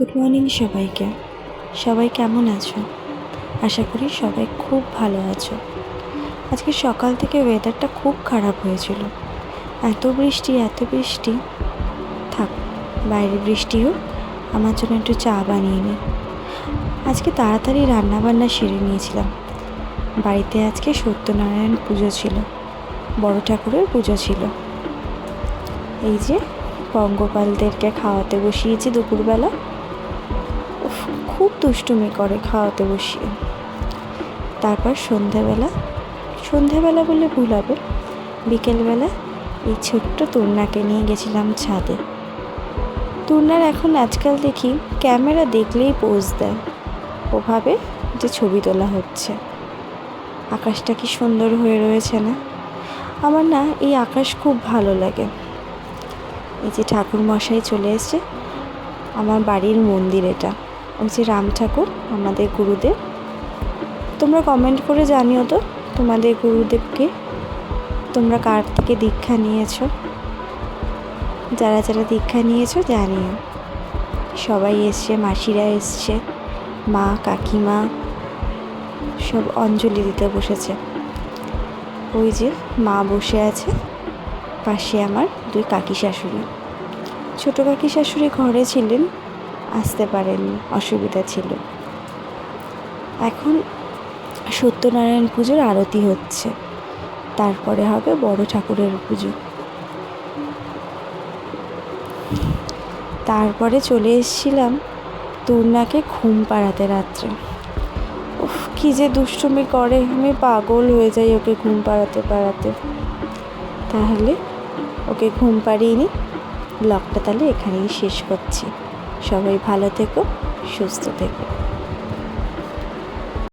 Good morning সবাইকে। সবাই কেমন আছো? আশা করি সবাই খুব ভালো আছো। আজকে সকাল থেকে ওয়েদারটা খুব খারাপ হয়েছিল। এত বৃষ্টি। থাক, বাইরে বৃষ্টি হোক, আমার জন্য একটু চা বানিয়ে নিই। আজকে তাড়াতাড়ি রান্নাবান্না সেরে নিয়েছিলাম। বাড়িতে আজকে সত্যনারায়ণ পুজো ছিল, বড় ঠাকুরের পুজো ছিল। এই যে পঙ্গপালদেরকে খাওয়াতে বসিয়েছি দুপুরবেলা। খুব দুষ্টুমি করে খাওয়াতে বসিয়ে। তারপর সন্ধেবেলা বললে ভুল হবে, বিকেলবেলা এই ছোট্ট তুর্নাকে নিয়ে গেছিলাম ছাদে। তুর্নার এখন আজকাল দেখি ক্যামেরা দেখলেই পোজ দেয়, ওভাবে যে ছবি তোলা হচ্ছে। আকাশটা কি সুন্দর হয়ে রয়েছে না? আমার না এই আকাশ খুব ভালো লাগে। এই যে ঠাকুর মশাই চলে এসেছে, আমার বাড়ির মন্দির এটা। ওই যে রাম ঠাকুর, আমাদের গুরুদেব। তোমরা কমেন্ট করে জানিও তো তোমাদের গুরুদেবকে তোমরা কার থেকে দীক্ষা নিয়েছো। যারা যারা দীক্ষা নিয়েছো জানিও। সবাই এসছে, মাসিরা এসছে, মা কাকিমা সব অঞ্জলি দিতে বসেছে। ওই যে মা বসে আছে, পাশে আমার দুই কাকি শাশুড়ি। ছোটো কাকি শাশুড়ি ঘরে ছিলেন, আসতে পারেননি, অসুবিধা ছিল। এখন সত্যনারায়ণ পুজোর আরতি হচ্ছে, তারপরে হবে বড় ঠাকুরের পুজো। তারপরে চলে এসেছিলাম তুর্নাকে ঘুম পাড়াতে রাত্রে। কি যে দুষ্টুমি করে, আমি পাগল হয়ে যাই ওকে ঘুম পাড়াতে। তাহলে ওকে ঘুম পাড়িয়ে নিই। ব্লগটা তাহলে এখানেই শেষ করছি। সবাই ভালো থেকো, সুস্থ থেকো।